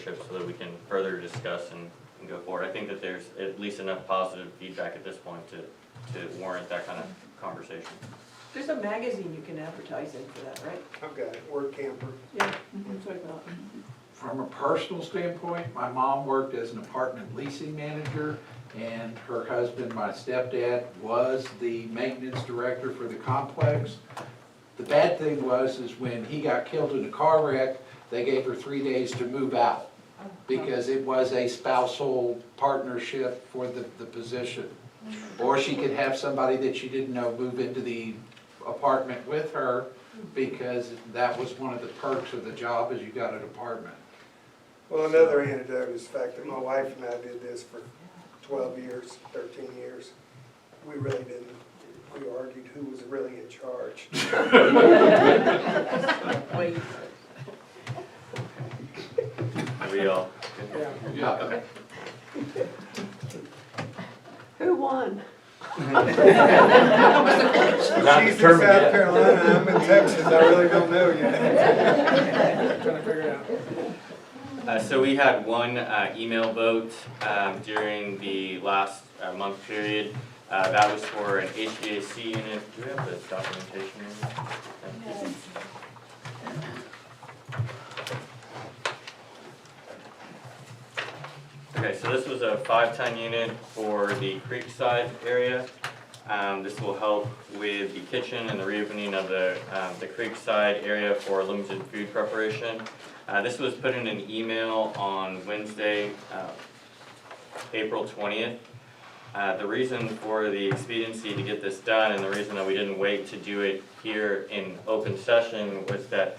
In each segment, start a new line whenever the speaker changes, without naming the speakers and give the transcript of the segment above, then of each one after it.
membership so that we can further discuss and go forward. I think that there's at least enough positive feedback at this point to warrant that kind of conversation.
There's a magazine you can advertise in for that, right?
I've got it, Word Camper.
Yeah, that's what I thought.
From a personal standpoint, my mom worked as an apartment leasing manager, and her husband, my stepdad, was the maintenance director for the complex. The bad thing was, is when he got killed in a car wreck, they gave her 3 days to move out, because it was a spousal partnership for the position. Or she could have somebody that she didn't know move into the apartment with her, because that was one of the perks of the job, is you got an apartment.
Well, another anecdote is the fact that my wife and I did this for 12 years, 13 years. We really didn't. We argued who was really in charge.
Wait.
Are we all?
Yeah.
Okay.
Who won?
Not
She's in South
determined yet.
Carolina, I'm in Texas, I really don't know yet. Trying to figure it out.
So we had one email vote during the last month period. That was for an HVAC unit. Do we have the documentation? Okay, so this was a 5-ton unit for the Creekside area. This will help with the kitchen and the reopening of the Creekside area for limited food preparation. This was put in an email on Wednesday, April 20th. The reason for the expediency to get this done, and the reason that we didn't wait to do it here in open session, was that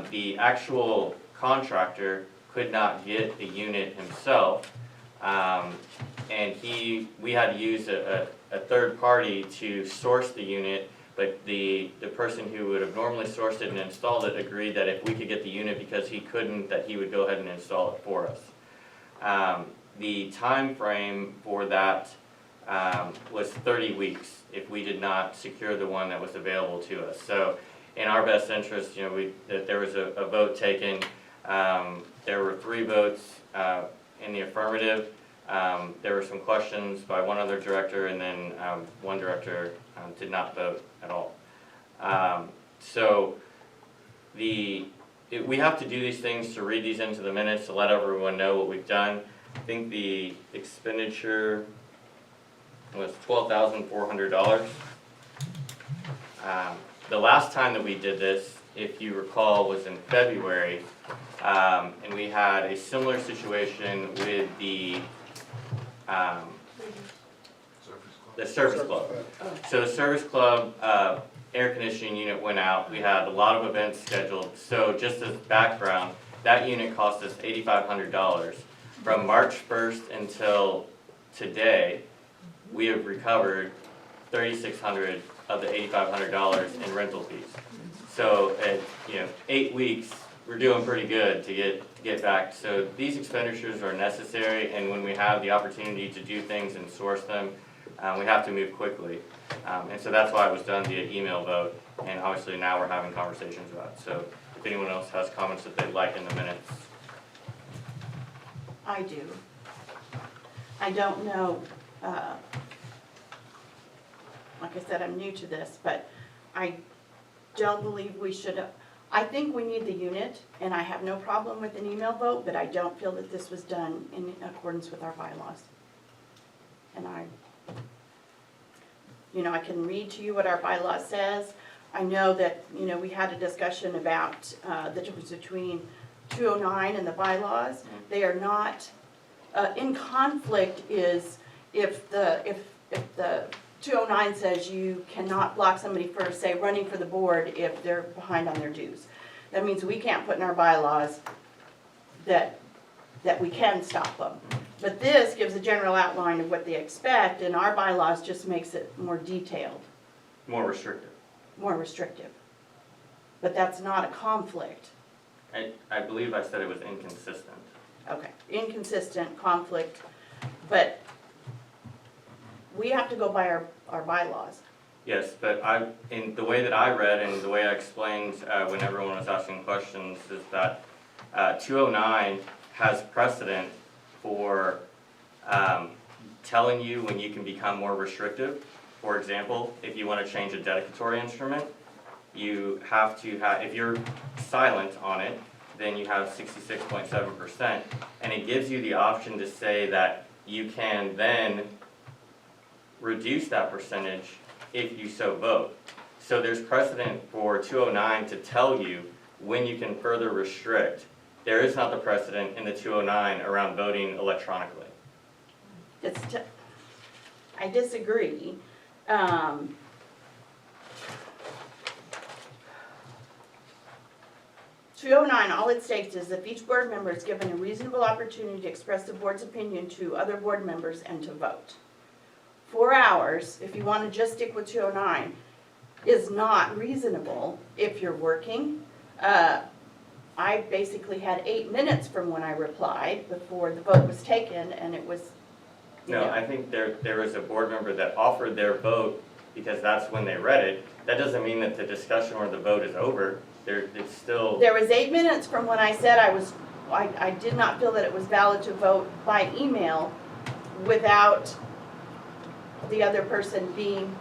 the actual contractor could not get the unit himself, and we had to use a third party to source the unit, but the person who would have normally sourced it and installed it agreed that if we could get the unit because he couldn't, that he would go ahead and install it for us. The time frame for that was 30 weeks if we did not secure the one that was available to us. So in our best interest, you know, there was a vote taken. There were 3 votes in the affirmative. There were some questions by one other director, and then one director did not vote at all. So we have to do these things to read these into the minutes to let everyone know what we've done. I think the expenditure was $12,400. The last time that we did this, if you recall, was in February, and we had a similar situation with the service club. So the service club air conditioning unit went out. We had a lot of events scheduled. So just as background, that unit cost us $8,500. From March 1st until today, we have recovered $3,600 of the $8,500 in rental fees. So at 8 weeks, we're doing pretty good to get back. So these expenditures are necessary, and when we have the opportunity to do things and source them, we have to move quickly. And so that's why it was done via email vote, and obviously now we're having conversations about it. So if anyone else has comments that they'd like in the minutes.
I do. I don't know, like I said, I'm new to this, but I don't believe we should, I think we need the unit, and I have no problem with an email vote, but I don't feel that this was done in accordance with our bylaws. And I can read to you what our bylaw says. I know that, we had a discussion about the difference between 209 and the bylaws. They are not, in conflict is if the 209 says you cannot block somebody for, say, running for the board if they're behind on their dues. That means we can't put in our bylaws that we can stop them. But this gives a general outline of what they expect, and our bylaws just makes it more detailed.
More restrictive.
More restrictive. But that's not a conflict.
I believe I said it was inconsistent.
Okay, inconsistent, conflict, but we have to go by our bylaws.
Yes, but in the way that I read and the way I explained when everyone was asking questions is that 209 has precedent for telling you when you can become more restrictive. For example, if you want to change a dedicatory instrument, you have to have, if you're silent on it, then you have 66.7%, and it gives you the option to say that you can then reduce that percentage if you so vote. So there's precedent for 209 to tell you when you can further restrict. There is not the precedent in the 209 around voting electronically.
I disagree. 209, all it states is if each board member is given a reasonable opportunity to express the board's opinion to other board members and to vote. 4 hours, if you want to just stick with 209, is not reasonable if you're working. I basically had 8 minutes from when I replied before the vote was taken, and it was, you
No,
know.
I think there was a board member that offered their vote because that's when they read it. That doesn't mean that the discussion or the vote is over. It's still,
There was 8 minutes from when I said I did not feel that it was valid to vote by email without the other person being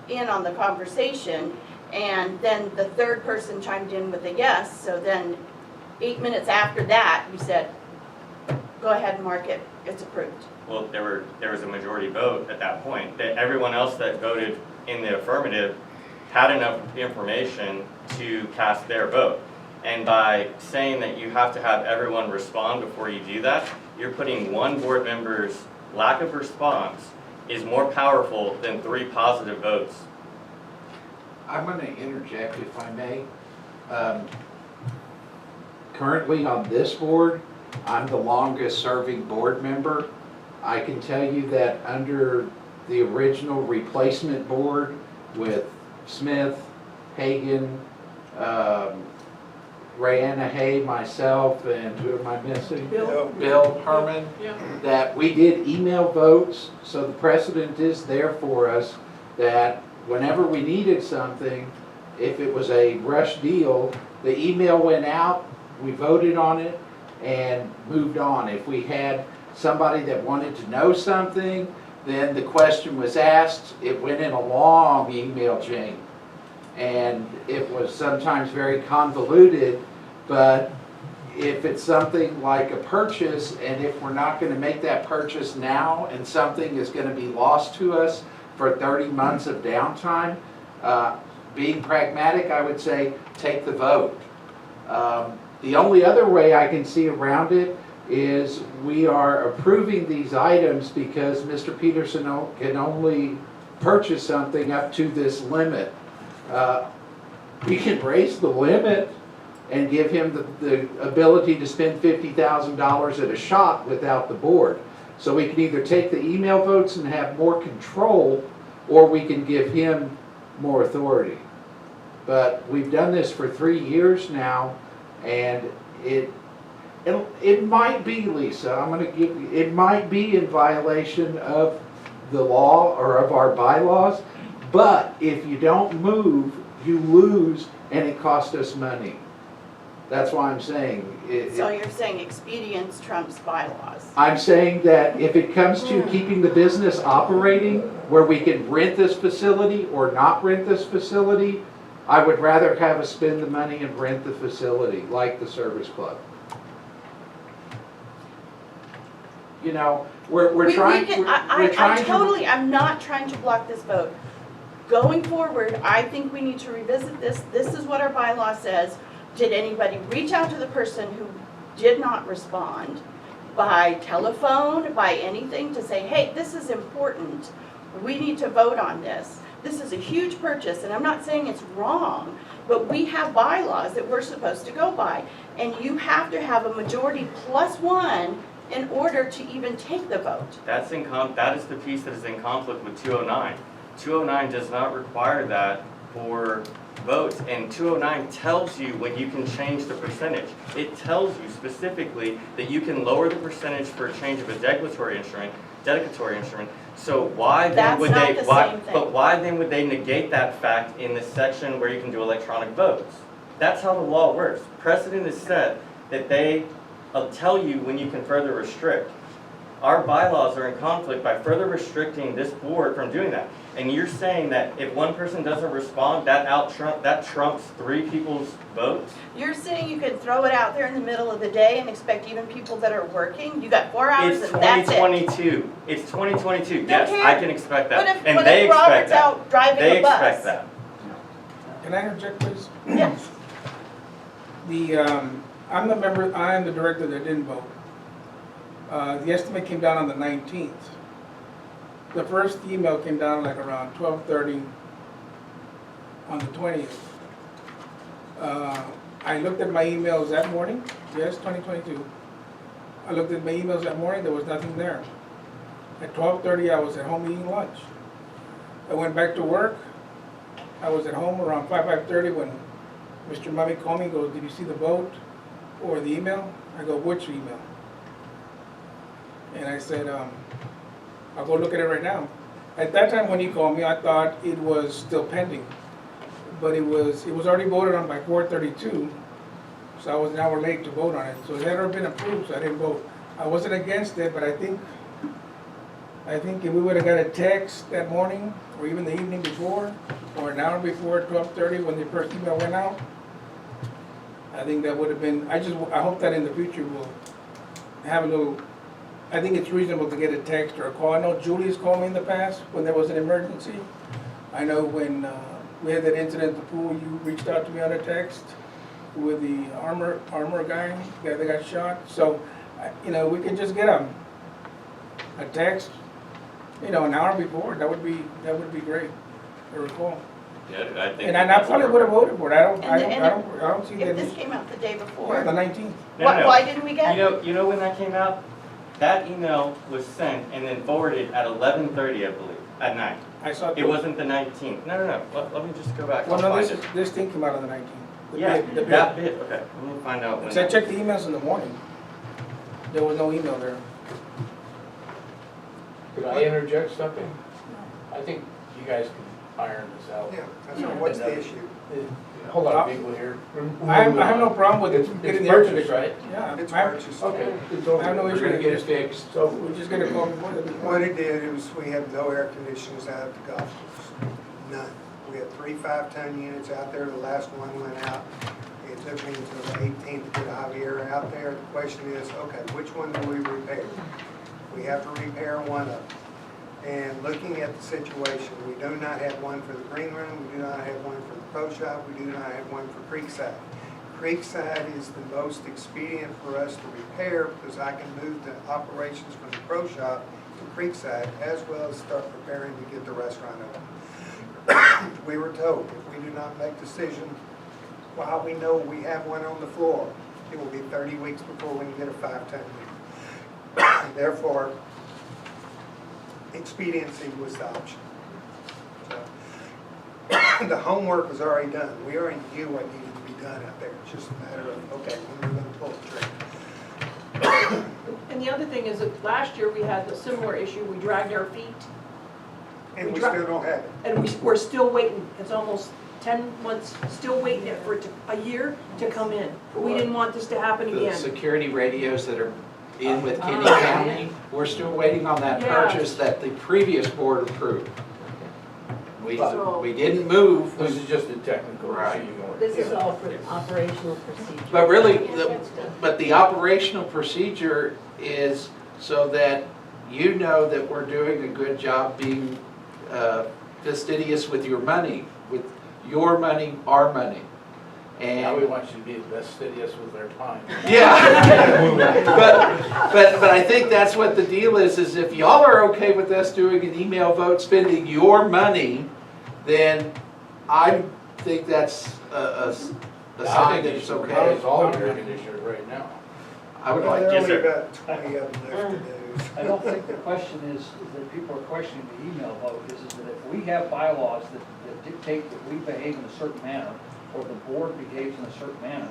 in on the conversation, and then the third person chimed in with a yes, so then 8 minutes after that, you said, go ahead and mark it, it's approved.
well, there was a majority vote at that point. That everyone else that voted in the affirmative had enough information to cast their vote. And by saying that you have to have everyone respond before you do that, you're putting one board member's lack of response is more powerful than 3 positive votes.
I'm going to interject if I may. Currently on this board, I'm the longest serving board member. I can tell you that under the original replacement board with Smith, Hagan, Rayanna Hay, myself, and who am I missing? Bill Herman, that we did email votes, so the precedent is there for us that whenever we needed something, if it was a rush deal, the email went out, we voted on it, and moved on. If we had somebody that wanted to know something, then the question was asked, it went in a long email chain. And it was sometimes very convoluted, but if it's something like a purchase, and if we're not going to make that purchase now, and something is going to be lost to us for 30 months of downtime, being pragmatic, I would say take the vote. The only other way I can see around it is we are approving these items because Mr. Peterson can only purchase something up to this limit. We can raise the limit and give him the ability to spend $50,000 at a shot without the board. So we can either take the email votes and have more control, or we can give him more authority. But we've done this for 3 years now, and it might be, Lisa, I'm going to give you, it might be in violation of the law or of our bylaws, but if you don't move, you lose, and it costs us money. That's why I'm saying.
So you're saying expedience trumps bylaws?
I'm saying that if it comes to keeping the business operating, where we can rent this facility or not rent this facility, I would rather have us spend the money and rent the facility, like the service club. You know, we're trying to.
I'm not trying to block this vote. Going forward, I think we need to revisit this. This is what our bylaw says. Did anybody reach out to the person who did not respond by telephone, by anything, to say, hey, this is important. We need to vote on this. This is a huge purchase, and I'm not saying it's wrong, but we have bylaws that we're supposed to go by. And you have to have a majority plus one in order to even take the vote.
That is the piece that is in conflict with 209. 209 does not require that for votes, and 209 tells you when you can change the percentage. It tells you specifically that you can lower the percentage for a change of a dedicatory instrument. So why then would they? But why then would they negate that fact in the section where you can do electronic votes? That's how the law works. Precedent is set that they I'll tell you when you can further restrict. Our bylaws are in conflict by further restricting this board from doing that. And you're saying that if one person doesn't respond, that trumps 3 people's votes?
You're saying you could throw it out there in the middle of the day and expect even people that are working? You got 4 hours
It's
and that's it.
2022. It's 2022.
Don't
Yes,
care.
I can expect that.
What
And they
if
expect
Robert's
that.
out driving
They
a bus?
expect that.
Can I interject, please?
Yes.
I'm the director that didn't vote. The estimate came down on the 19th. The first email came down like around 12:30 on the 20th. I looked at my emails that morning, yes, 2022. I looked at my emails that morning, there was nothing there. At 12:30, I was at home eating lunch. I went back to work. I was at home around 5:30 when Mr. Mummy called me, goes, "Did you see the vote or the email?" I go, "Which email?" And I said, "I'll go look at it right now." At that time when he called me, I thought it was still pending, but it was already voted on by 4:32, so I was an hour late to vote on it. So it had already been approved, so I didn't vote. I wasn't against it, but I think if we would have got a text that morning, or even the evening before, or an hour before 12:30 when the first email went out, I think that would have been, I hope that in the future we'll have a little, I think it's reasonable to get a text or a call. I know Julie's called me in the past when there was an emergency. I know when we had that incident at the pool, you reached out to me on a text with the armor guy that got shot. So, we could just get a text, an hour before. That would be great. A recall.
Yeah, I think.
And I probably would have voted for it. I don't see
If
that.
this came out the day
Yeah,
before,
the 19th.
No, no.
why didn't we get it?
You know when that came out? That email was sent and then forwarded at 11:30, I believe, at night.
I saw.
It wasn't the 19th. No. Let me just go back.
Well,
I'll
no,
find it.
this thing came out on the 19th.
Yeah,
The
that bit, okay. Let me find out when.
Because I checked the emails in the morning. There was no email there.
Could I interject something? I think you guys can iron this out.
Yeah, that's right. What's the issue?
A whole lot of people here.
I have no problem with
It's
getting the
purchased,
information.
right?
Yeah,
It's
I
purchased.
Okay.
I have no issue
We're gonna
with
get
it.
it fixed, so.
We're just gonna call before the.
What it did was we have no air conditioners out at the golf course, none. We had 3 5-ton units out there, the last one went out. It took me until the 18th to get Javier out there. The question is, okay, which one do we repair? We have to repair one of them. And looking at the situation, we do not have one for the green room, we do not have one for the pro shop, we do not have one for Creekside. Creekside is the most expedient for us to repair because I can move the operations from the pro shop to Creekside as well as start preparing to get the restaurant open. We were told if we do not make decision while we know we have one on the floor, it will be 30 weeks before we can get a 5-ton unit. Therefore, expediency was the option. So, the homework was already done. We already knew what needed to be done out there. It's just a matter of, okay, when we're going to pull the trigger.
And the other thing is that last year we had a similar issue, we dragged our feet,
And we still don't have it.
and we're still waiting. It's almost 10 months, still waiting for it a year to come in. We didn't want this to happen
The
again.
security radios that are in with Kenny
Ah,
County, we're still waiting on that
Yeah.
purchase that the previous board approved.
So-
We didn't move,
This is just a technical
Right.
issue.
This is all for operational procedure.
but really, but the operational procedure is so that you know that we're doing a good job being fastidious with your money, our money.
Now we
And,
want you to be fastidious with our time.
yeah, but I think that's what the deal is if y'all are okay with us doing an email vote, spending your money, then I think that's a sign that it's okay.
It's all air conditioners right now.
I would
Well,
like,
there are
Yes,
only
sir.
about 20 of them left to do.
I don't think the question is that people are questioning the email vote, is that if we have bylaws that dictate that we behave in a certain manner, or the board behaves in a certain manner,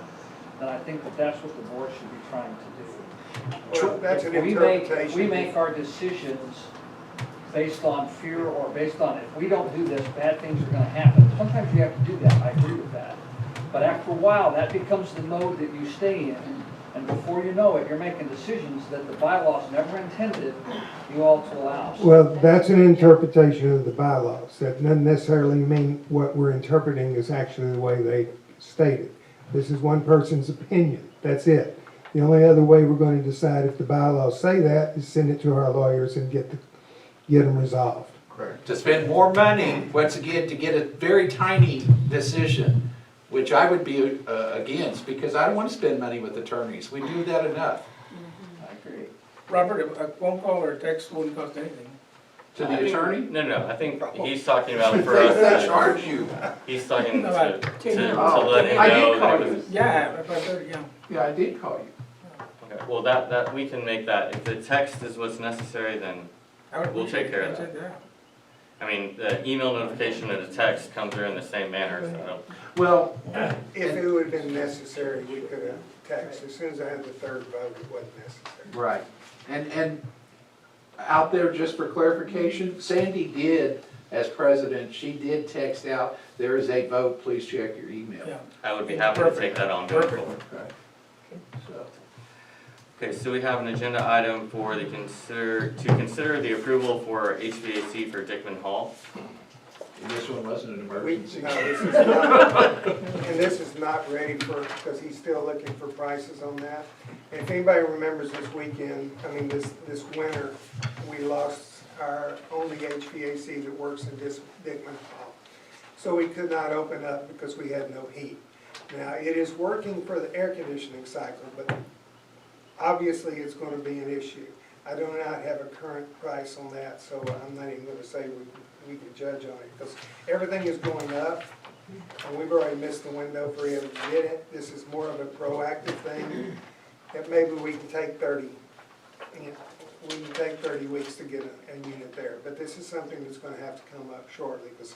then I think that that's what the board should be trying to do.
Well, that's an
If
interpretation.
we make our decisions based on fear or based on, if we don't do this, bad things are gonna happen. Sometimes you have to do that, I agree with that. But after a while, that becomes the mode that you stay in, And before you know it, you're making decisions that the bylaws never intended you all to allow.
Well, that's an interpretation of the bylaws. That doesn't necessarily mean what we're interpreting is actually the way they stated. This is one person's opinion, that's it. The only other way we're going to decide if the bylaws say that is send it to our lawyers and get them resolved.
To spend more money, once again, to get a very tiny decision, which I would be against, because I don't want to spend money with attorneys. We do that enough.
I agree.
Robert, a phone call or a text wouldn't cost anything.
To the attorney?
No, I think he's talking about for
They
us,
charge you.
he's talking
No,
to let him
I
know
did
that
call
it
you.
was.
Yeah, if I heard, yeah.
Yeah, I did call you.
Okay, well, that, we can make that, if the text is what's necessary, then,
I would
We'll take
appreciate
care of
it.
that.
Yeah.
I mean, the email notification and the text come through in the same manner, so I don't.
Well,
If it would have been necessary, we could have texted. As soon as I had the third vote, it wasn't necessary.
right. And out there, just for clarification, Sandy did, as president, she did text out, there is a vote, please check your email.
Yeah.
I would be happy to take that on going
Perfect.
forward.
Right. So,
Okay, so we have an agenda item for to consider the approval for HVAC for Dickman Hall.
and this one wasn't an
No,
emergency.
this is not, and this is not ready for, because he's still looking for prices on that. And if anybody remembers this weekend, this winter, we lost our only HVAC that works in Dickman Hall. So we could not open up because we had no heat. Now, it is working for the air conditioning cycle, but obviously it's going to be an issue. I do not have a current price on that, so I'm not even going to say we can judge on it, because everything is going up, and we've already missed the window for him to get it. This is more of a proactive thing, that maybe we can take 30, we can take 30 weeks to get a unit there. But this is something that's going to have to come up shortly, because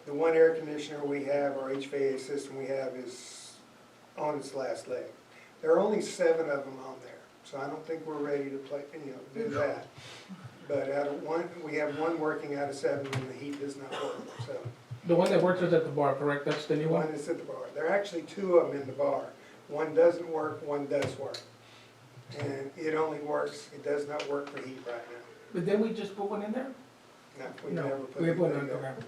the one air conditioner we have, our HVAC system we have, is on its last leg. There are only 7 of them on there, so I don't think we're ready to do that. But out of one, we have one working out of 7, and the heat does not work, so.
The one that works is at the bar, correct? That's the new
One
one?
is at the bar. There are actually 2 of them in the bar. One doesn't work, one does work. And it only works, it does not work for heat right now.
But then we just put one in there?
No, we
No,
never put
we
it
put
in
none,
there.
okay.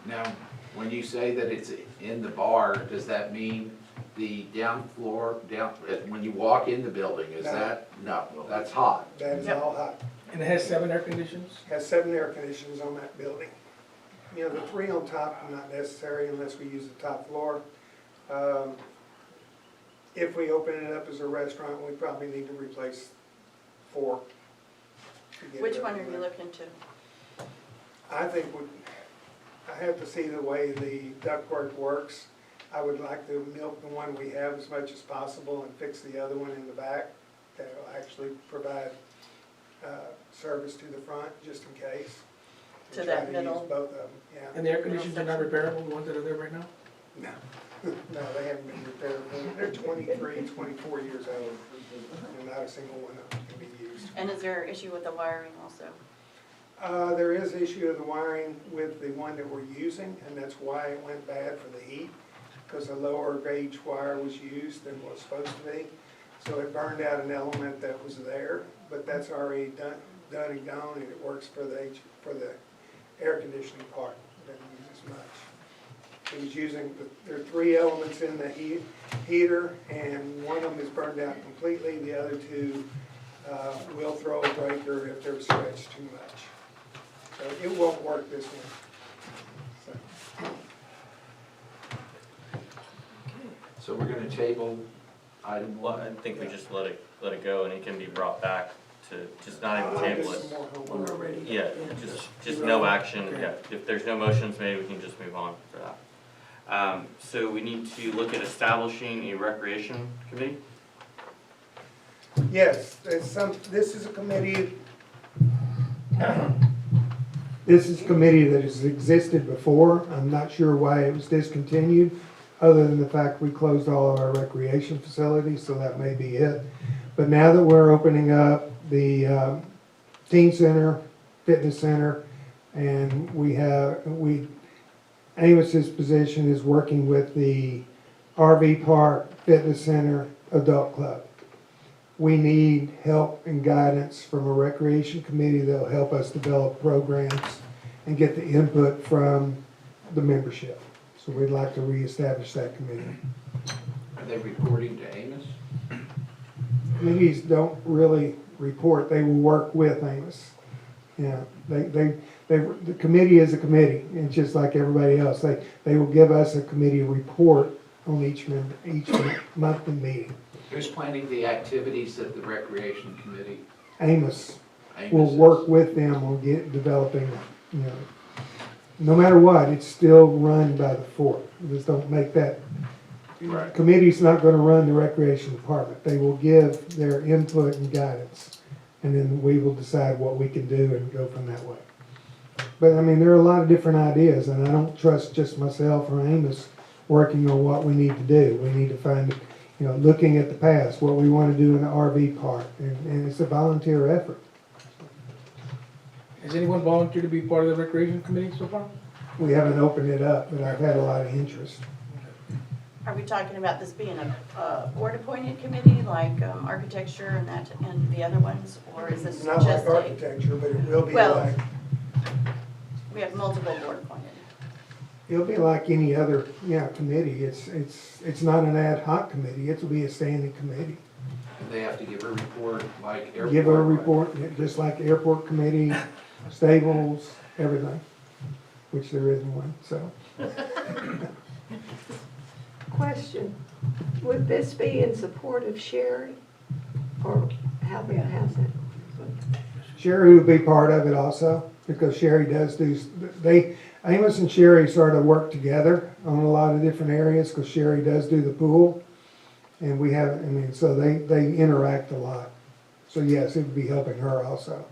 Now, when you say that it's in the bar, does that mean the down floor, when you walk in the building, is
No.
that, no, that's hot?
That is
Yep.
all hot.
And it has 7 air conditions?
Has 7 air conditioners on that building. You know, the 3 on top are not necessary unless we use the top floor. If we open it up as a restaurant, we probably need to replace 4. to get
Which
rid
one
of
are you
that.
looking to?
I think I have to see the way the ductwork works. I would like to milk the one we have as much as possible and fix the other one in the back that will actually provide service to the front, just in case. And
To
try
that
use
middle?
both of them, yeah.
And the air conditioners are not repairable, the ones that are there right now?
No, no, they haven't been repaired. They're 23, 24 years old, and not a single one of them can be used.
And is there an issue with the wiring also?
There is issue of the wiring with the one that we're using, and that's why it went bad for the heat, because a lower gauge wire was used than was supposed to be. So it burned out an element that was there, but that's already done and gone, and it works for the air conditioning part. It doesn't use as much. It was using, there are 3 elements in the heater, and one of them is burned out completely. The other 2 will throw a breaker if they're stretched too much. So it won't work this one.
So we're gonna table item
Well,
1?
I think we just let it go and it can be brought back to, just not even
I'll
table
do
it.
some more
When we're
homework.
ready.
Yeah, just no action,
Okay.
yeah, if there's no motions made, we can just move on for that. So we need to look at establishing a recreation committee.
Yes, this is a committee, this is a committee that has existed before. I'm not sure why it was discontinued, other than the fact we closed all of our recreation facilities, so that may be it. But now that we're opening up the teen center, fitness center, and Amos's position is working with the RV park, fitness center, adult club. we need help and guidance from a recreation committee that'll help us develop programs and get the input from the membership. So we'd like to reestablish that committee.
Are they reporting to Amos?
Committees don't really report, they will work with Amos. Yeah, the committee is a committee, it's just like everybody else. They will give us a committee report on each monthly meeting.
Who's planning the activities at the recreation committee?
Amos
Amos
will
is.
work with them on developing, you know, no matter what, it's still run by the fort. Just don't make that.
Right.
Committee's not gonna run the recreation department. They will give their input and guidance, and then we will decide what we can do and go from that way. But I mean, there are a lot of different ideas, and I don't trust just myself or Amos working on what we need to do. We need to find, you know, looking at the past, what we wanna do in the RV park, and it's a volunteer effort.
Has anyone volunteered to be part of the recreation committee so far?
We haven't opened it up, but I've had a lot of interest.
Are we talking about this being a board-appointed committee, like architecture and the other ones? Or is this
Not like
just a,
architecture, but it will be
Well-
like,
we have multiple board-appointed?
it'll be like any other, committee. It's not an ad hoc committee, it'll be a standing committee.
And they have to give a report like airport.
Give a report, just like airport committee, stables, everything, which there isn't one, so.
Question, would this be in support of Sherry? Or how's it?
Sherry would be part of it also, because Sherry does Amos and Sherry sort of work together on a lot of different areas, because Sherry does do the pool. And we have, so they interact a lot. So yes, it would be helping her also.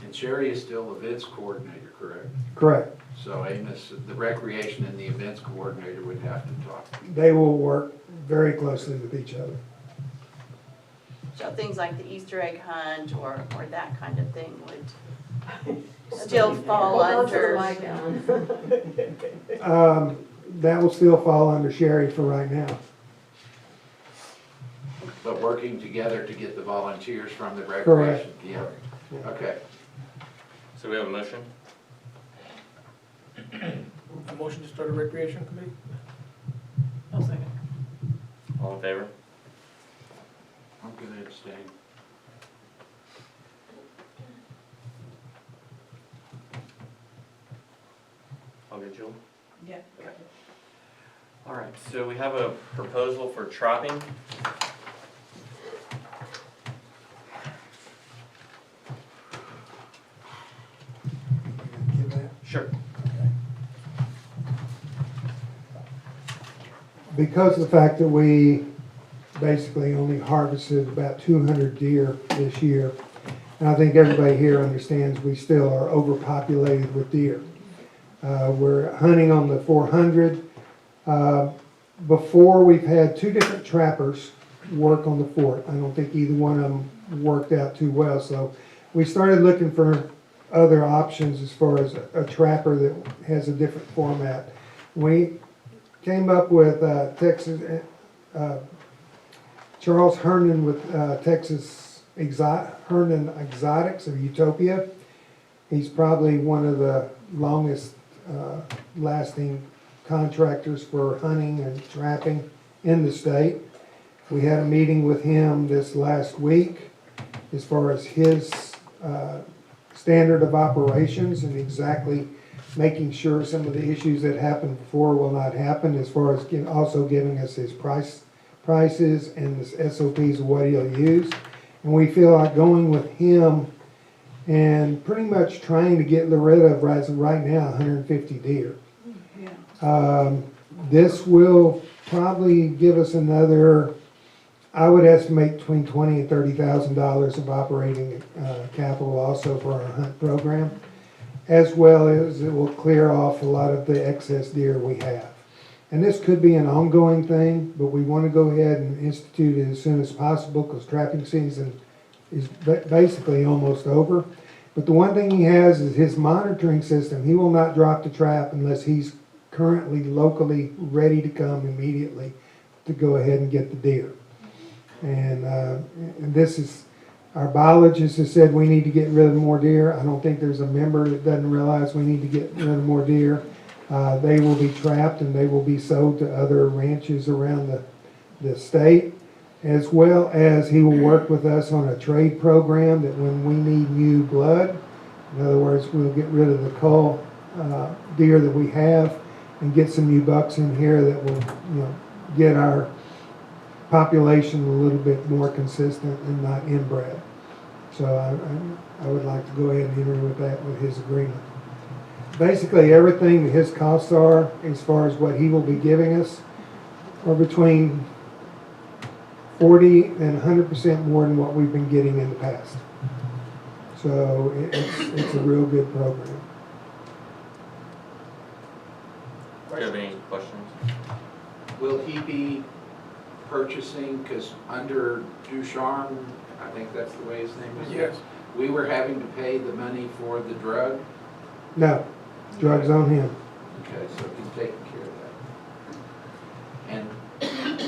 And Sherry is still events coordinator, correct?
Correct.
So Amos, the recreation and the events coordinator would have to talk.
They will work very closely with each other.
So things like the Easter egg hunt or that kind of thing would still fall
Hold on to the
under.
mic, Alan.
That will still fall under Sherry for right now.
But working together to get the volunteers from the
Correct.
recreation. Yeah, okay.
So we have a motion?
A motion to start a recreation committee?
I'll second.
All in favor?
I'm gonna abstain.
All good, Julie?
Yeah.
All right, so we have a proposal for trapping.
Give that.
Sure.
Because of the fact that we basically only harvested about 200 deer this year, and I think everybody here understands we still are overpopulated with deer. We're hunting on the 400. Before, we've had two different trappers work on the fort. I don't think either one of them worked out too well, so we started looking for other options as far as a trapper that has a different format. We came up with Charles Herndon with Texas Herndon Exotics of Utopia. He's probably one of the longest lasting contractors for hunting and trapping in the state. We had a meeting with him this last week as far as his standard of operations and exactly making sure some of the issues that happened before will not happen, as far as also giving us his prices and the SOPs of what he'll use. And we feel like going with him and pretty much trying to get rid of, right now, 150 deer. This will probably give us another, I would estimate between $20,000 and $30,000 of operating capital also for our hunt program, as well as it will clear off a lot of the excess deer we have. And this could be an ongoing thing, but we want to go ahead and institute it as soon as possible because trapping season is basically almost over. But the one thing he has is his monitoring system. He will not drop the trap unless he's currently locally ready to come immediately to go ahead and get the deer. And this is, our biologist has said we need to get rid of more deer. I don't think there's a member that doesn't realize we need to get rid of more deer. They will be trapped and they will be sold to other ranches around the state, as well as he will work with us on a trade program that when we need new blood, in other words, we'll get rid of the cull deer that we have and get some new bucks in here that will, get our population a little bit more consistent and not inbred. So I would like to go ahead and enter with that with his agreement. Basically, everything that his costs are, as far as what he will be giving us, are between 40 and 100% more than what we've been getting in the past. So it's a real good program.
Do you have any questions?
Will he be purchasing, because under Ducharme, I think that's the way his name is.
Yes.
We were having to pay the money for the drug.
No, drugs on him.
Okay, so he's taking care of that. And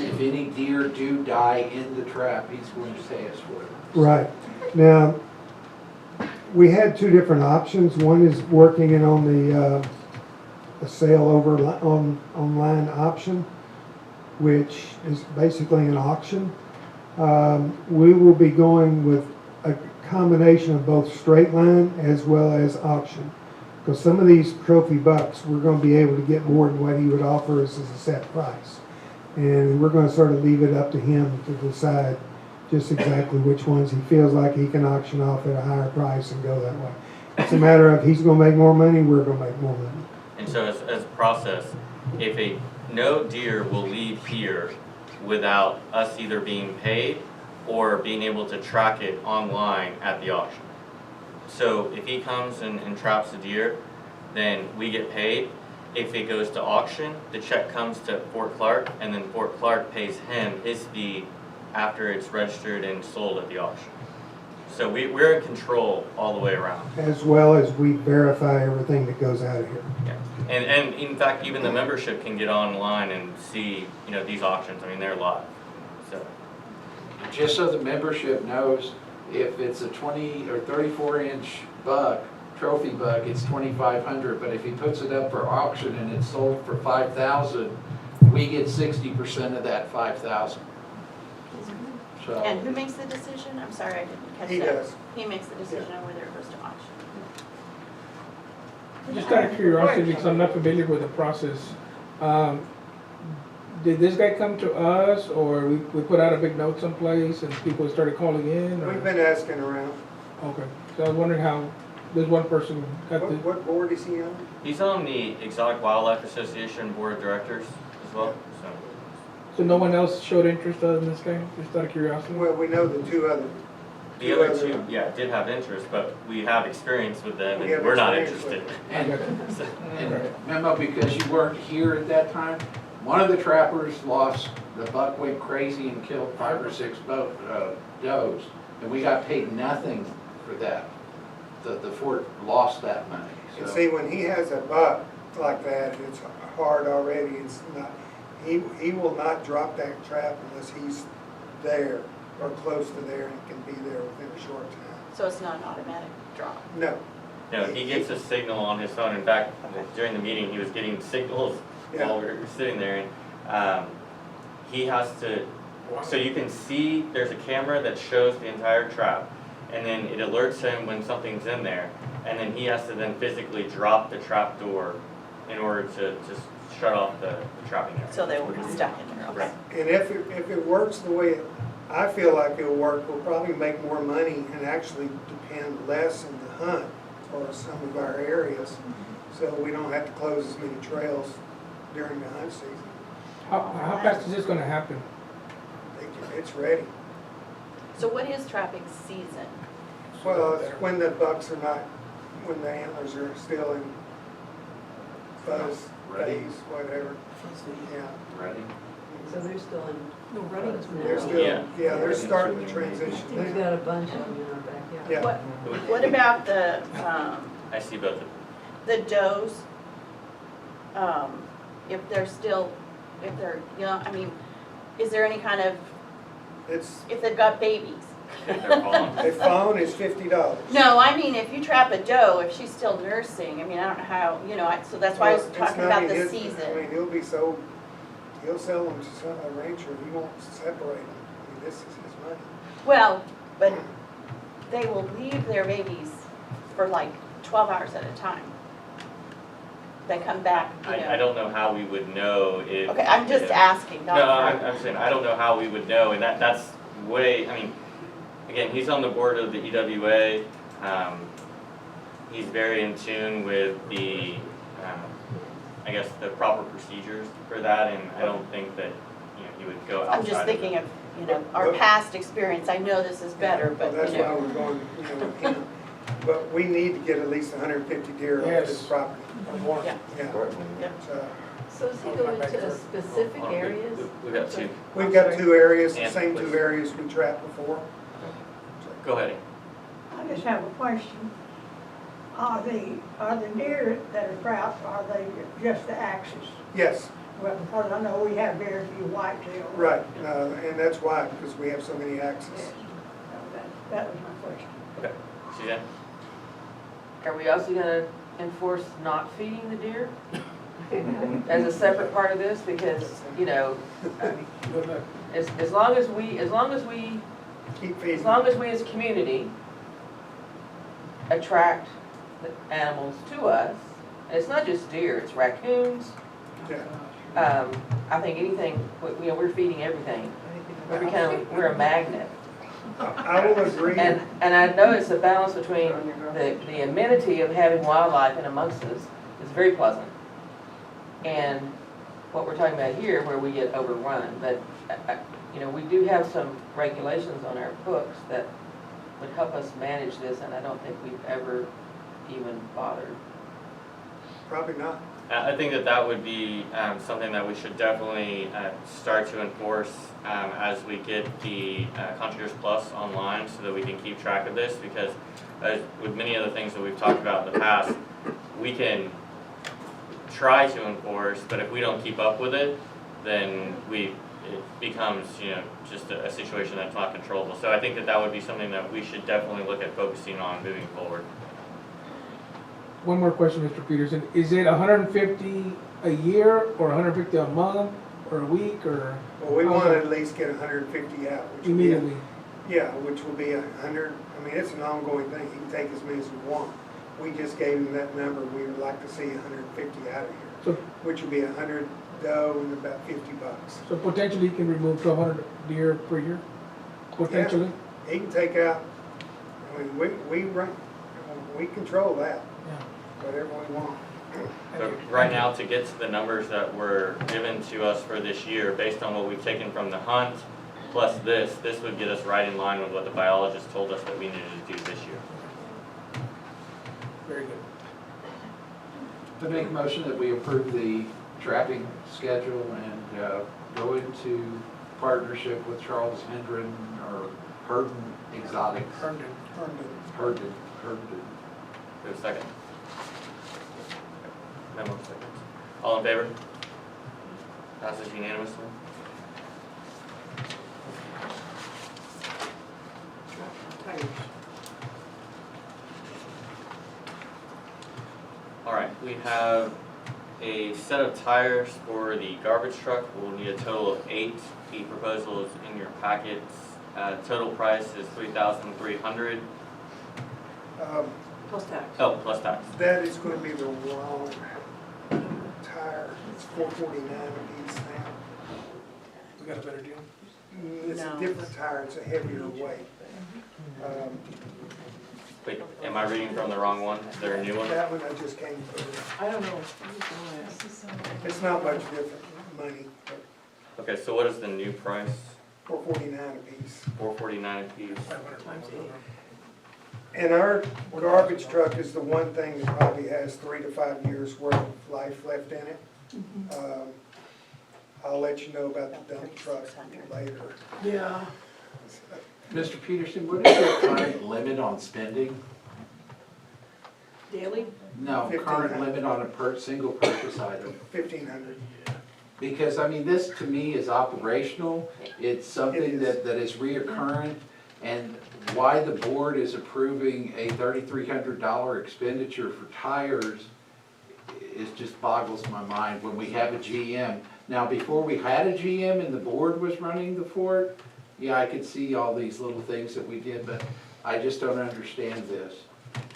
if any deer do die in the trap, he's going to pay us for it.
Right. Now, we had two different options. One is working it on the sale over online option, which is basically an auction. We will be going with a combination of both straight line as well as auction. Because some of these trophy bucks, we're going to be able to get more than what he would offer us as a set price. And we're going to sort of leave it up to him to decide just exactly which ones he feels like he can auction off at a higher price and go that way. It's a matter of he's going to make more money, we're going to make more money.
And so as a process, if no deer will leave here without us either being paid or being able to track it online at the auction. So if he comes and traps a deer, then we get paid. If it goes to auction, the check comes to Fort Clark, and then Fort Clark pays him his fee after it's registered and sold at the auction. So we're in control all the way around.
As well as we verify everything that goes out of here.
Yeah. And in fact, even the membership can get online and see, these auctions. I mean, they're live. So
Just so the membership knows, if it's a 20 or 34-inch buck, trophy buck, it's $2,500. But if he puts it up for auction and it's sold for $5,000, we get 60% of that $5,000. So.
And who makes the decision? I'm sorry, I didn't catch that.
He does.
He makes the decision on whether it goes to auction.
Just out of curiosity, because I'm not familiar with the process, did this guy come to us, or we put out a big note someplace and people started calling in? Or?
We've been asking around.
Okay, so I was wondering how this one person got the...
What board is he on?
he's on the Exotic Wildlife Association Board of Directors as well.
So no one else showed interest other than this guy? Just out of curiosity?
Well, we know the two other.
The other two, did have interest, but we have experience with them,
We
and
have
we're not
experience
interested.
I
And,
got it.
So-
and Memo, because you weren't here at that time, one of the trappers lost, the buck went crazy and killed 5 or 6 does, and we got paid nothing for that. The fort lost that money.
And
So.
see, when he has a buck like that, it's hard already, it's not, he will not drop that trap unless he's there or close to there and can be there within a short time.
So it's not an automatic drop.
No.
No, he gets a signal on his phone. In fact, during the meeting, he was getting signals while we were sitting there, and he has to, so you can see there's a camera that shows the entire trap, and then it alerts him when something's in there, and then he has to then physically drop the trap door in order to just shut off the trapping area.
So they will be stuck in there, okay?
Right.
And if it works the way I feel like it'll work, we'll probably make more money and actually depend less on the hunt for some of our areas. So we don't have to close as many trails during the hunt season.
How fast is this gonna happen?
It's ready.
So what is trapping season?
Well, it's when the bucks are not, when the antlers are still in buzz
Ready.
phase, whatever. Yeah.
Ready?
So they're still in.
No, running is
They're still,
Yeah.
they're starting to transition
We've
now.
got a bunch of them in our backyard.
Yeah.
What about the,
I see both of them.
the does? If they're still, if they're young, I mean, is there any kind of
It's,
if they've got babies?
If they're falling.
a phone is $50.
No, I mean, if you trap a doe, if she's still nursing, I mean, I don't know how, you know, so that's why I was
Well, it's
talking
not
about the
his-
season.
I mean, he'll sell them to a rancher, he won't separate them. I mean, this is his money.
Well, but they will leave their babies for like 12 hours at a time. They come back, you know.
I don't know how we would know if.
Okay, I'm just asking,
No,
not
I'm saying, I don't know how we would know, and that's way, I mean, again, he's on the board of the EWA. He's very in tune with the, I guess, the proper procedures for that, and I don't think that, you know, he would go outside
I'm just
of
thinking
that.
of, you know, our past experience. I know this is better, but,
Well,
you
that's why
know.
we're going, you know, with him. But we need to get at least 150 deer off this
Yes.
property.
More.
Yeah.
Yeah.
Yeah.
So,
So is he going to specific
Hold on,
areas?
We've got two.
we've got 2 areas, the
And
same
please.
2 areas we trapped before.
Go ahead.
I just have a question. Are the deer that are trapped, are they just the axis?
Yes,
Well, because I know we have very few whitetail.
right, and that's why, because we have so many axes.
Yes. So that was my question.
Okay. Suzanne?
Are we also gonna enforce not feeding the deer as a separate part of this? Because, you know,
Good luck.
as long as we,
Keep feeding.
as long as we as a community attract the animals to us, and it's not just deer, it's raccoons,
Yeah.
I think anything, you know, we're feeding everything. We're a magnet.
I will agree.
And I know it's a balance between the amenity of having wildlife in amongst us is very pleasant. And what we're talking about here, where we get overrun, but, you know, we do have some regulations on our books that would help us manage this, and I don't think we've ever even bothered.
Probably not.
I think that would be something that we should definitely start to enforce as we get the Contributors Plus online so that we can keep track of this, because with many of the things that we've talked about in the past, we can try to enforce, but if we don't keep up with it, then it becomes, you know, just a situation that's not controllable. So I think that would be something that we should definitely look at focusing on moving forward.
One more question, Mr. Peterson. Is it 150 a year or 150 a month or a week or
Well, we want to at least get 150 out, which will be,
immediately?
yeah, which will be 100. I mean, it's an ongoing thing. He can take as many as we want. We just gave him that number. We would like to see 150 out of here,
So,
which would be 100 doe and about $50.
so potentially you can remove 1,200 deer per year? Potentially?
He can take out, I mean, we control that,
Yeah.
whatever we want.
But right now, to get to the numbers that were given to us for this year, based on what we've taken from the hunt, plus this would get us right in line with what the biologist told us that we needed to do this year.
Very good.
I make a motion that we approve the trapping schedule and go into partnership with Charles Hendren or Herndon Exotics.
Herndon.
Herndon.
We have a second? Memo seconds. All in favor? Passes unanimously. All right, we have a set of tires for the garbage truck. We'll need a total of 8. The proposal is in your packets. Total price is $3,300.
Plus tax.
Oh, plus tax.
That is going to be the wrong tire. It's $449 a piece now.
We got a better deal?
It's a
No.
different tire. It's a heavier weight.
Wait, am I reading from the wrong one? Is there a new one?
That one I just came through.
I don't know.
It's not much different money, but
Okay, so what is the new price?
$449 a piece.
$449 a piece.
500 times 8.
And our garbage truck is the one thing that probably has 3 to 5 years worth of life left in it. I'll let you know about the dump truck later.
Yeah.
Mr. Peterson, what is your current limit on spending?
Daily?
No, current limit on a single purchase item.
1,500.
Because, I mean, this to me is operational, it's something
It is.
that is reoccurrent, and why the board is approving a $3,300 expenditure for tires is just boggles my mind when we have a GM. Now, before we had a GM and the board was running the fort, yeah, I could see all these little things that we did, but I just don't understand this.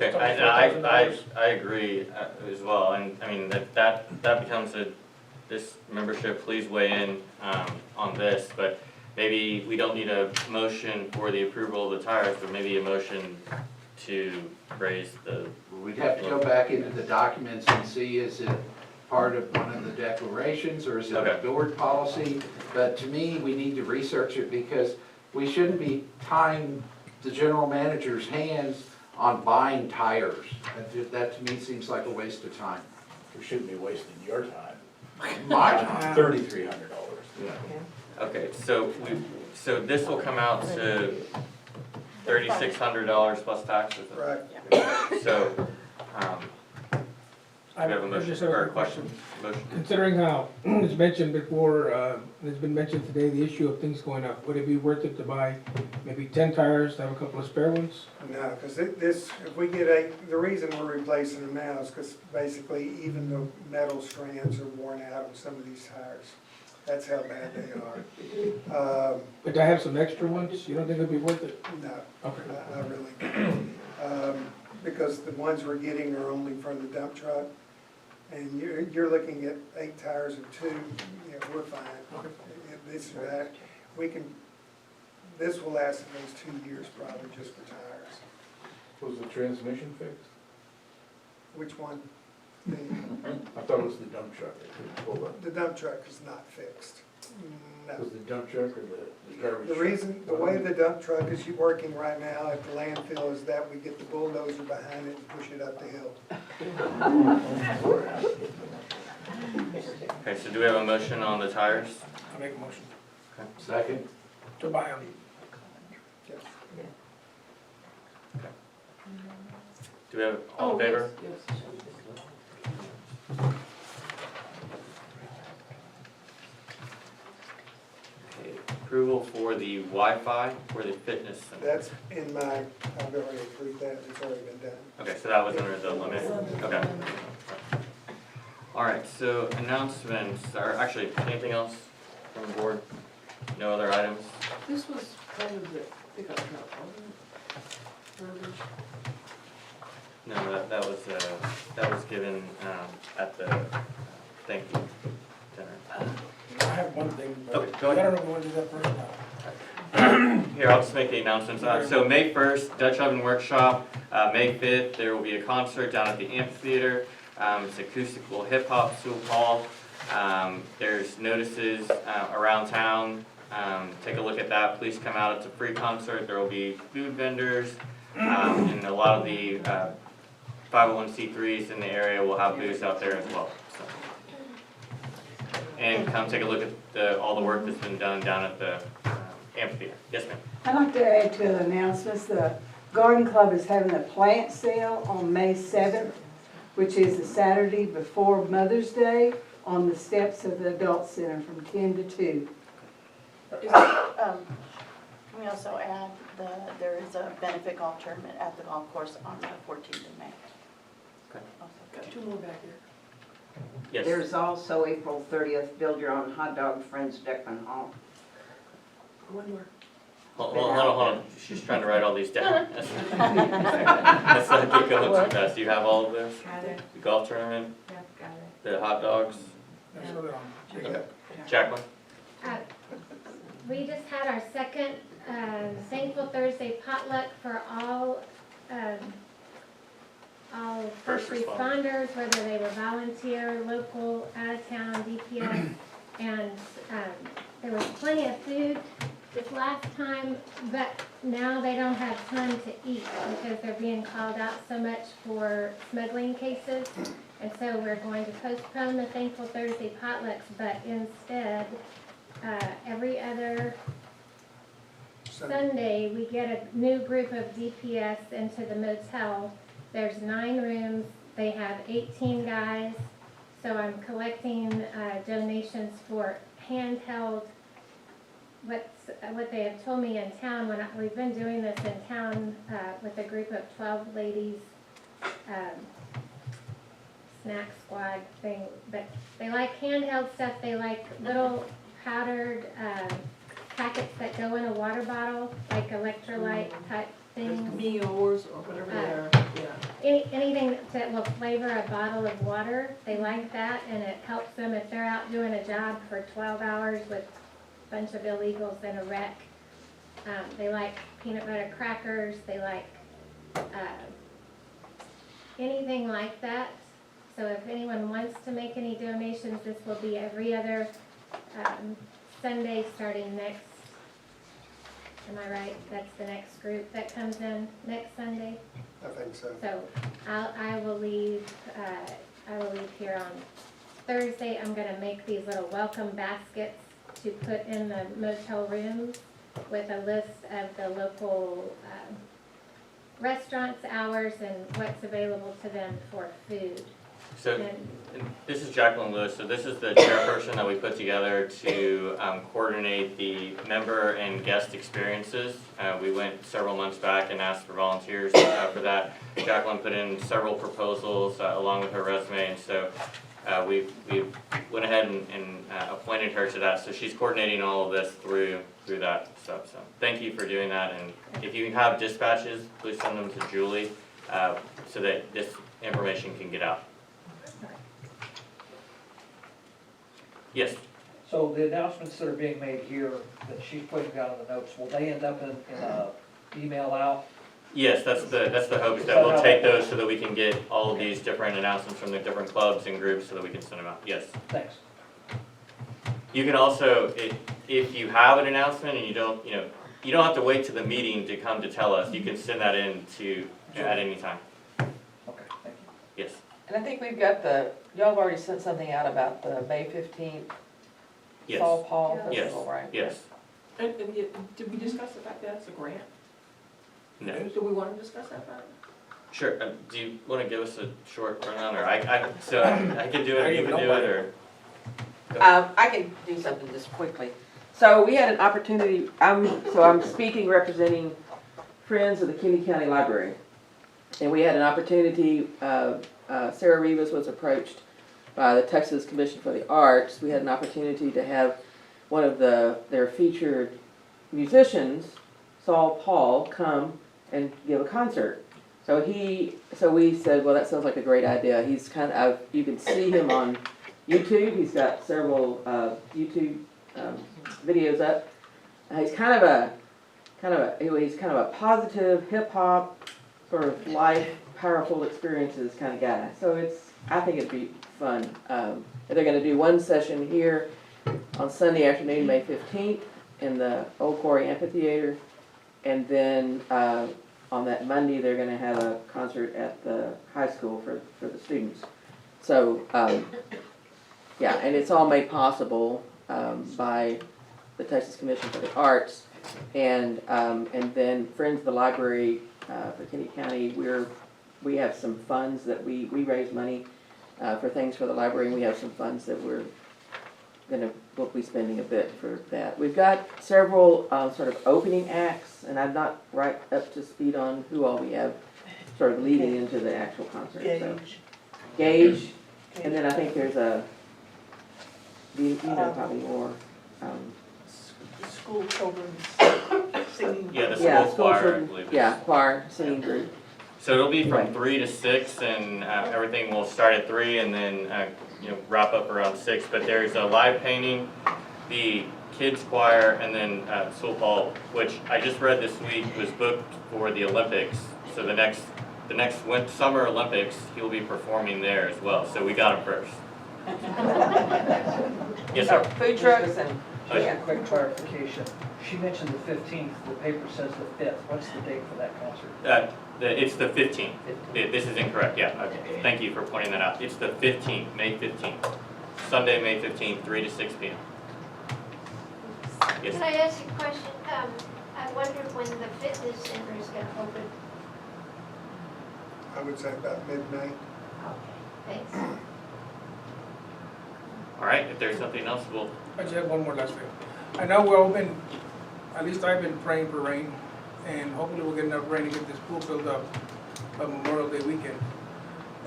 Okay,
It's only $4,000.
I agree as well, and I mean, that becomes this membership, please weigh in, on this, but maybe we don't need a motion for the approval of the tires, but maybe a motion to raise the,
We'd have to go back into the documents and see, is it part of one of the declarations, or is it a
Okay.
board policy? But to me, we need to research it, because we shouldn't be tying the general manager's hands on buying tires. That to me seems like a waste of time.
We shouldn't be wasting your time.
My time.
$3,300.
okay, so this will come out to $3,600 plus taxes?
Right.
So, do we have a
I
motion
just have
or a
quick
question? Motion?
Considering how it's mentioned before, it's been mentioned today, the issue of things going up, would it be worth it to buy maybe 10 tires, to have a couple of spare ones?
No, because this, if we get the reason we're replacing them now is because basically even the metal strands are worn out on some of these tires. That's how bad they are.
But to have some extra ones, you don't think it'd be worth it?
No,
Okay.
I really don't. Because the ones we're getting are only for the dump truck. And you're looking at 8 tires and 2, yeah, we're fine. This or that, this will last at least 2 years probably just for tires.
Was the transmission fixed?
Which one?
I thought it was the dump truck. Hold on.
The dump truck is not fixed. No.
Was the dump truck or the garbage?
The
truck?
reason, the way the dump truck is working right now at the landfill is that we get the bulldozer behind it and push it up the hill.
Okay, so do we have a motion on the tires?
I make a motion
Second?
to buy them.
Yes.
Do we have, all in favor? Okay, approval for the Wi-Fi for the fitness center.
That's in my, I've already approved that, it's already been done.
Okay, so that was under the limit, okay. All right, so announcements, or actually, anything else from the board? No other items?
This was kind of the pickup truck, wasn't it?
No, that was given, at the, thank you dinner.
I have one thing, but
Okay,
I
go ahead.
don't know if you want to do that first now.
Here, I'll just make the announcements. So May 1st, Dutch Oven Workshop. May 5th, there will be a concert down at the amphitheater. It's acoustical hip hop, Sewell Hall. There's notices around town. Take a look at that. Please come out. It's a free concert. There will be food vendors. And a lot of the 501c3s in the area will have booths out there as well. So. And come take a look at all the work that's been done down at the amphitheater. Yes, ma'am.
I'd like to add to the announcements, the Garden Club is having a plant sale on May 7th, which is the Saturday before Mother's Day, on the steps of the Adult Center from 10 to 2.
Can we also add there is a benefit golf tournament at the golf course on the 14th of May.
Okay.
Got 2 more back here.
Yes.
There's also April 30th, Build Your Own Hot Dog Friends Deckman Hall.
One more.
Hold on. She's trying to write all these down. Let's not keep going too fast. Do you have all of those?
Got it,
The golf tournament,
yeah, got it.
the hot dogs,
That's what they're on.
Jacqueline?
We just had our second Thankful Thursday potluck for all first
First responders.
responders, whether they were volunteer, local, out of town, DPS. And there was plenty of food this last time, but now they don't have time to eat because they're being called out so much for smuggling cases. And so we're going to postpone the Thankful Thursday potlucks, but instead, every other Sunday, we get a new group of DPS into the motel. There's 9 rooms. They have 18 guys. So I'm collecting donations for handheld, what they have told me in town, we've been doing this in town with a group of 12 ladies, snack squad thing, but they like handheld stuff, they like little powdered packets that go in a water bottle, like electrolyte type things.
Meals or whatever they are, yeah.
Anything that will flavor a bottle of water, they like that, and it helps them if they're out doing a job for 12 hours with a bunch of illegals in a wreck. They like peanut butter crackers, they like anything like that. So if anyone wants to make any donations, this will be every other Sunday starting next, am I right? That's the next group that comes in next Sunday.
I think so.
So I will leave here on Thursday. I'm gonna make these little welcome baskets to put in the motel rooms with a list of the local restaurants, hours, and what's available to them for food.
So, and this is Jacqueline Lewis, so this is the chairperson that we put together to coordinate the member and guest experiences. We went several months back and asked for volunteers for that. Jacqueline put in several proposals along with her resume, and so we went ahead and appointed her to that. So she's coordinating all of this through that stuff. So thank you for doing that, and if you have dispatches, please send them to Julie so that this information can get out. Yes.
So the announcements that are being made here, that she's putting down in the notes, will they end up in a email out?
Yes, that's the hope, is that we'll take those so that we can get all of these different announcements from the different clubs and groups so that we can send them out. Yes.
Thanks.
You can also, if you have an announcement and you don't have to wait to the meeting to come to tell us. You can send that in at any time.
Okay, thank you.
Yes.
And I think we've got y'all have already sent something out about the May 15th
Yes.
Saul Paul
Yes.
Festival, right?
Yes.
And did we discuss the fact that it's a grant?
No.
Do we want to discuss that fact?
Sure. Do you want to give us a short rundown, or I can do it, you can do it, or?
I can do something just quickly. So we had an opportunity, I'm speaking representing Friends of the Kinney County Library. And we had an opportunity, Sarah Rivas was approached by the Texas Commission for the Arts. We had an opportunity to have one of their featured musicians, Saul Paul, come and give a concert. So we said, well, that sounds like a great idea. He's you can see him on YouTube. He's got several YouTube videos up. He's kind of a positive hip hop sort of life, powerful experiences kind of guy. So I think it'd be fun. They're going to do one session here on Sunday afternoon, May 15th, in the Old Quarry Amphitheater, and then on that Monday they're going to have a concert at the high school for the students. So yeah, and it's all made possible by the Texas Commission for the Arts, and then Friends of the Library for Kinney County. We have some funds that we raise money for things for the library, and we have some funds that we'll be spending a bit for that. We've got several sort of opening acts, and I'm not right up to speed on who all we have sort of leading into the actual concert. Gage, and then I think there's you know probably more.
School children singing.
Yeah, the school choir, I believe.
Yeah, choir, singing group.
So it'll be from 3 to 6, and everything will start at 3 and then wrap up around 6. But there's a live painting, the kids choir, and then Saul Paul, which I just read this week was booked for the Olympics. So the next Summer Olympics, he will be performing there as well. So we got him first. Yes, sir.
Food trucks and.
Just a quick clarification. She mentioned the 15th, the paper says the 5th. What's the date for that concert?
It's the 15th. This is incorrect, yeah. Okay. Thank you for pointing that out. It's the 15th, May 15th. Sunday, May 15th, 3 to 6 p.m. Yes.
Can I ask you a question? I wonder when the fitness center is going to open.
I would say about mid-May.
Okay, thanks.
All right, if there's nothing else, we'll,
I just have one more last thing. I know we're all been, at least I've been praying for rain, and hopefully we'll get enough rain to get this pool filled up by Memorial Day weekend.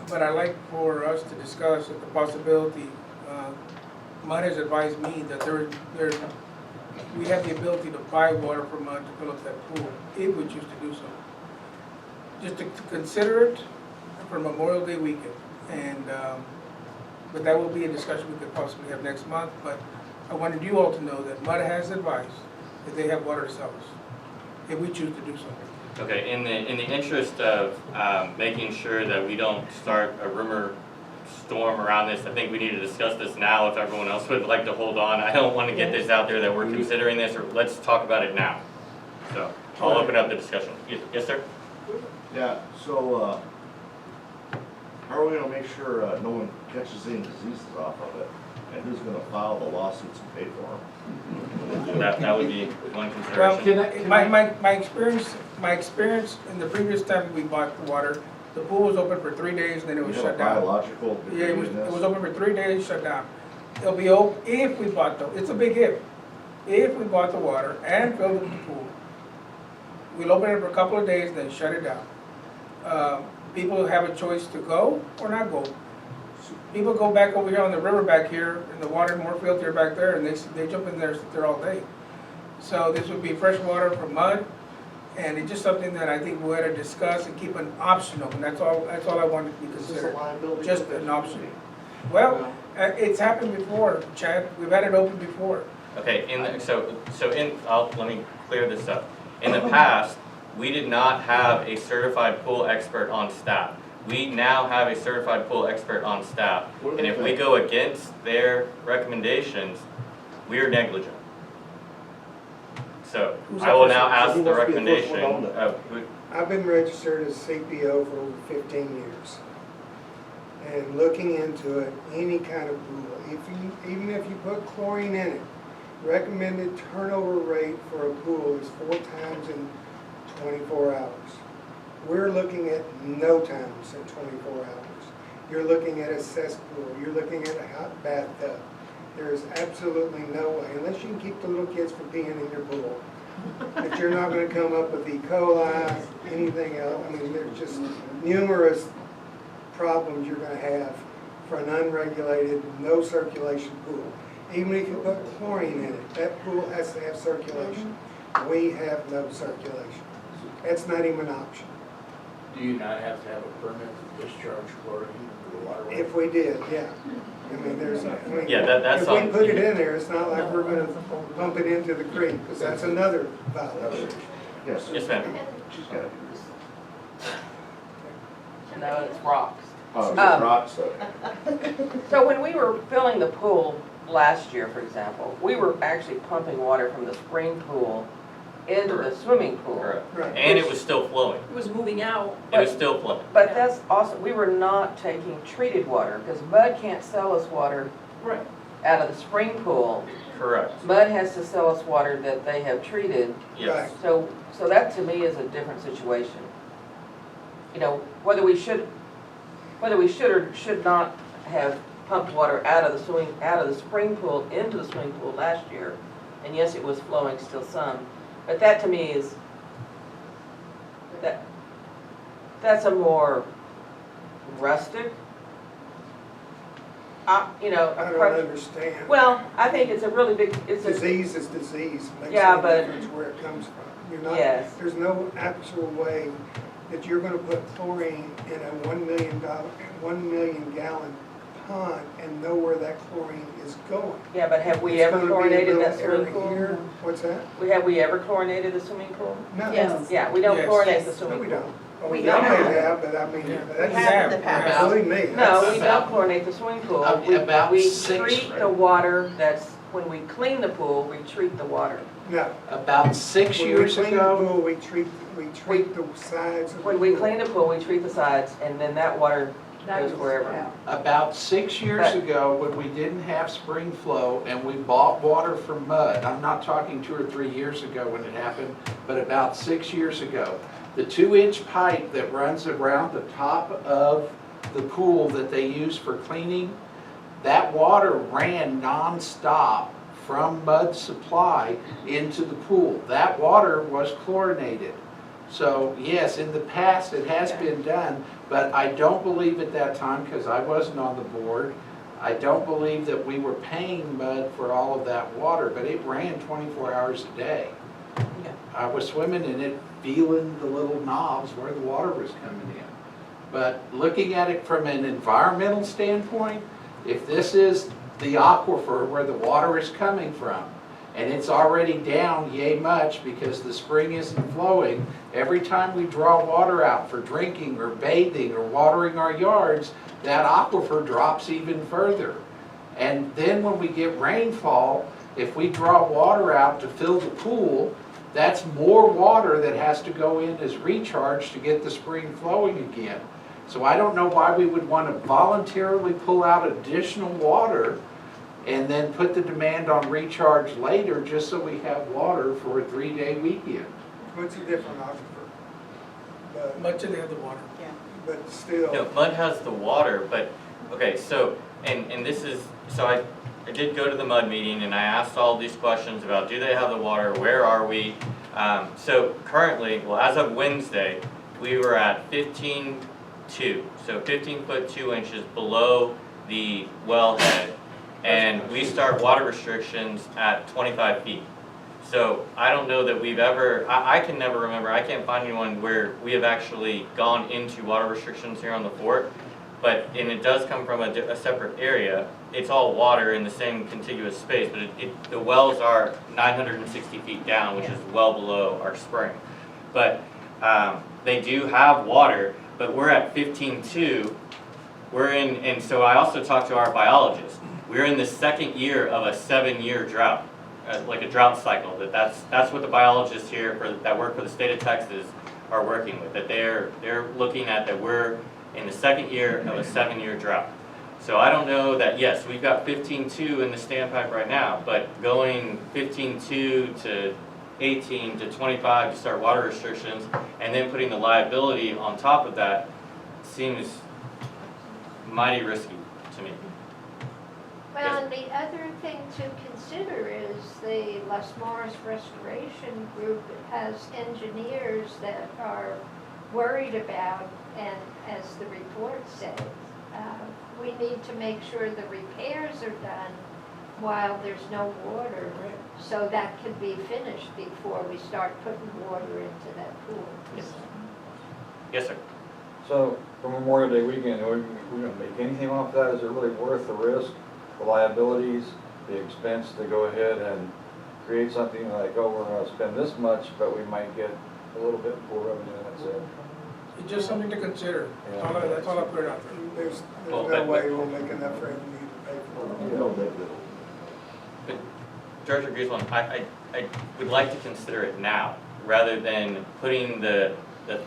But I'd like for us to discuss the possibility, Mud has advised me that we have the ability to buy water from Mud to fill up that pool, if we choose to do so. Just to consider it for Memorial Day weekend, and, but that will be a discussion we could possibly have next month, but I wanted you all to know that Mud has advised that they have water to sell us, if we choose to do so.
okay, in the interest of making sure that we don't start a rumor storm around this, I think we need to discuss this now if everyone else would like to hold on. I don't want to get this out there that we're considering this, or let's talk about it now. So, I'll open up the discussion. Yes, sir?
Yeah, so, how are we gonna make sure, no one catches any diseases off of it? And who's gonna file the lawsuits and pay for them?
That would be one
Well,
consideration.
my experience in the previous time we bought the water, the pool was open for 3 days, and then it was
You have
shut down.
biological
Yeah,
degree in
it was
this?
open for 3 days, shut down. It'll be open if we bought it's a big if we bought the water and filled up the pool. We'll open it for a couple of days, then shut it down. People have a choice to go or not go. People go back over here on the river back here, and the water more filtered back there, and they jump in there, sit there all day. So this would be fresh water from Mud, and it's just something that I think we ought to discuss and keep an optional, and that's all I wanted to be considered. Just an option. Well, it's happened before, Chad, we've had it open before.
Okay, let me clear this up. In the past, we did not have a certified pool expert on staff. We now have a certified pool expert on staff, and if we go against their recommendations, we are negligent. So, I will now ask the recommendation of,
I've been registered as CPO for over 15 years. And looking into it, any kind of pool, even if you put chlorine in it, recommended turnover rate for a pool is 4 times in 24 hours. We're looking at no times in 24 hours. You're looking at a cesspool, you're looking at a hot bathtub. There is absolutely no way, unless you can keep the little kids from peeing in your pool, that you're not gonna come up with E. coli, anything else. I mean, there's just numerous problems you're gonna have for an unregulated, no circulation pool. Even if you put chlorine in it, that pool has to have circulation. We have no circulation. That's not even an option.
Do you not have to have a permit to discharge chlorine into the waterway?
If we did, yeah. I mean,
Yeah, that's
if we
on-
put it in there, it's not like we're gonna pump it into the creek, because that's another violation.
Yes.
yes, ma'am.
She's got it.
No, it's rocks.
Oh,
Um,
rocks, so.
So when we were filling the pool last year, for example, we were actually pumping water from the spring pool into the swimming pool.
Correct.
Right.
And it was still flowing.
It was moving out.
It was still flowing.
But that's also, we were not taking treated water, because Mud can't sell us water
Right.
out of the spring pool.
Correct.
Mud has to sell us water that they have treated.
Yes.
So that to me is a different situation. You know, whether we should or should not have pumped water out of the spring pool into the swimming pool last year, and yes, it was flowing still some, but that to me is, that's a more rustic, you know,
I don't
approach.
understand.
Well, I think it's a really big,
Disease is disease. Makes
Yeah,
no
but-
difference where it comes from. You're not,
Yes.
there's no actual way that you're gonna put chlorine in a $1 million gallon pond and know where that chlorine is going.
Yeah, but have we
It's
ever
gonna be a
chlorinated
little
that swimming
area
pool?
here. What's that?
Have we ever chlorinated the swimming pool?
No.
Yes.
Yeah, we don't
Yes.
chlorinate the
No,
swimming
we
pool.
don't. Oh,
We
we
don't.
may have, but I mean, that's.
have in the
past.
Believe me.
No,
that's-
we don't chlorinate the swimming pool.
About
We
6,
treat the water when we clean the pool, we treat the water.
No.
about 6
When we
years
clean the
ago,
pool, we treat the sides of the pool.
When we clean the pool, we treat the sides, and then that water
That
goes
was
wherever.
out.
about 6 years
But-
ago, when we didn't have spring flow and we bought water from Mud, I'm not talking 2 or 3 years ago when it happened, but about 6 years ago, the 2-inch pipe that runs around the top of the pool that they use for cleaning that water ran nonstop from mud supply into the pool. That water was chlorinated. So yes, in the past it has been done, but I don't believe at that time, because I wasn't on the board, I don't believe that we were paying mud for all of that water, but it ran 24 hours a day.
Yeah.
I was swimming in it, feeling the little knobs where the water was coming in. But looking at it from an environmental standpoint, if this is the aquifer where the water is coming from, and it's already down yay much because the spring isn't flowing, every time we draw water out for drinking or bathing or watering our yards, that aquifer drops even further. And then when we get rainfall, if we draw water out to fill the pool, that's more water that has to go in as recharge to get the spring flowing again. So I don't know why we would want to voluntarily pull out additional water and then put the demand on recharge later just so we have water for a 3-day weekend.
What's a different aquifer? But,
Much of the other water.
but still.
No, mud has the water, but, okay, so, and this is, so I did go to the mud meeting and I asked all these questions about do they have the water, where are we? So currently, well, as of Wednesday, we were at 15.2, so 15 foot 2 inches below the wellhead. And we start water restrictions at 25 feet. So I don't know that we've ever, I can never remember, I can't find anyone where we have actually gone into water restrictions here on the fort. But, and it does come from a separate area. It's all water in the same contiguous space, but the wells are 960 feet down, which is well below our spring. But they do have water, but we're at 15.2. We're in, and so I also talked to our biologist. We're in the second year of a 7-year drought, like a drought cycle. That's what the biologists here that work for the state of Texas are working with. That they're looking at that we're in the second year of a 7-year drought. So I don't know that, yes, we've got 15.2 in the standpipe right now, but going 15.2 to 18 to 25 to start water restrictions, and then putting the liability on top of that seems mighty risky to me.
Well, and the other thing to consider is the Les Morris Restoration Group has engineers that are worried about, and as the report says, we need to make sure the repairs are done while there's no water, so that can be finished before we start putting water into that pool.
Yes, yes sir.
So for Memorial Day weekend, are we going to make anything off that? Is it really worth the risk, the liabilities, the expense to go ahead and create something like, oh, we're going to spend this much, but we might get a little bit more revenue, and that's it?
It's just something to consider.
Yeah.
That's all I put it out there.
There's
Well,
no
but-
way we'll make enough revenue to pay for it.
No big deal.
But Director Griswold, I would like to consider it now, rather than putting the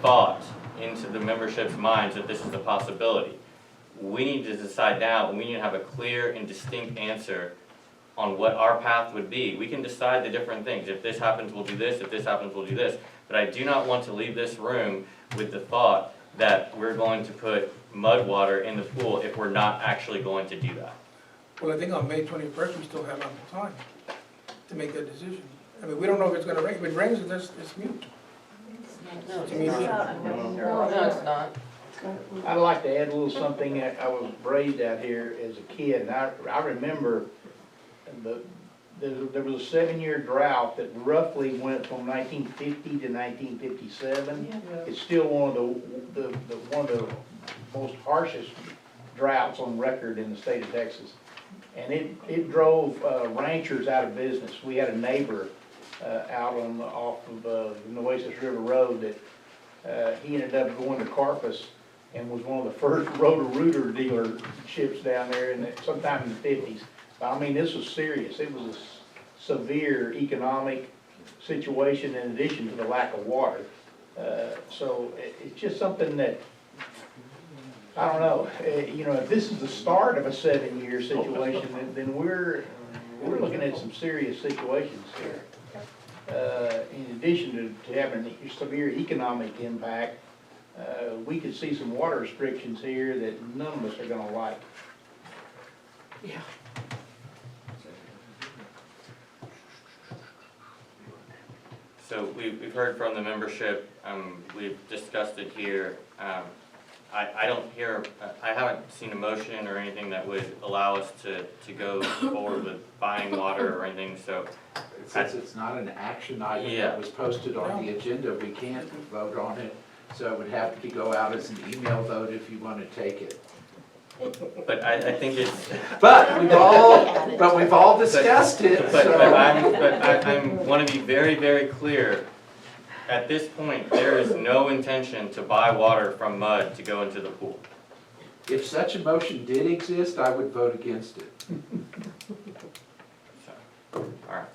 thought into the membership's minds that this is a possibility. We need to decide now, and we need to have a clear and distinct answer on what our path would be. We can decide the different things. If this happens, we'll do this. If this happens, we'll do this. But I do not want to leave this room with the thought that we're going to put mud water in the pool if we're not actually going to do that.
Well, I think on May 21st, we still have ample time to make that decision. I mean, we don't know if it's gonna rain. If it rains, it's mute.
No,
It's immediate.
no, it's not.
I'd like to add a little something. I was raised out here as a kid, and I remember there was a 7-year drought that roughly went from 1950 to 1957. It's still one of the most harshest droughts on record in the state of Texas. And it drove ranchers out of business. We had a neighbor out off of the Nueces River Road that he ended up going to Carpus and was one of the first Roto-Rooter dealerships down there sometime in the 50s. I mean, this was serious. It was a severe economic situation in addition to the lack of water. So it's just something that, I don't know, if this is the start of a 7-year situation, then we're looking at some serious situations here. In addition to having a severe economic impact, we could see some water restrictions here that none of us are gonna like.
So we've heard from the membership, we've discussed it here. I don't hear, I haven't seen a motion or anything that would allow us to go forward with buying water or anything, so.
Since it's not an action item
Yeah.
that was posted on the agenda, we can't vote on it. So it would have to go out as an email vote if you want to take it.
But I think it's.
But we've all discussed it,
But
so.
I want to be very, very clear. At this point, there is no intention to buy water from mud to go into the pool.
If such a motion did exist, I would vote against it.
So, alright.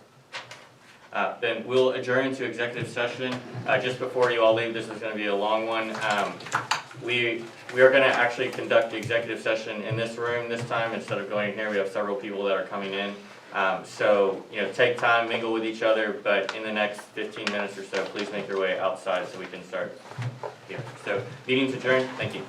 Then we'll adjourn to executive session. Just before you all leave, this is gonna be a long one. We are gonna actually conduct the executive session in this room this time instead of going here. We have several people that are coming in. So, take time, mingle with each other, but in the next 15 minutes or so, please make your way outside so we can start here. So, meeting's adjourned. Thank you.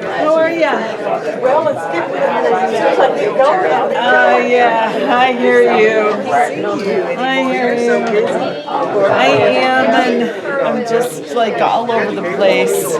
How are ya? Well, it's different. Yeah, I hear you. I hear you. I am, and I'm just like all over the place.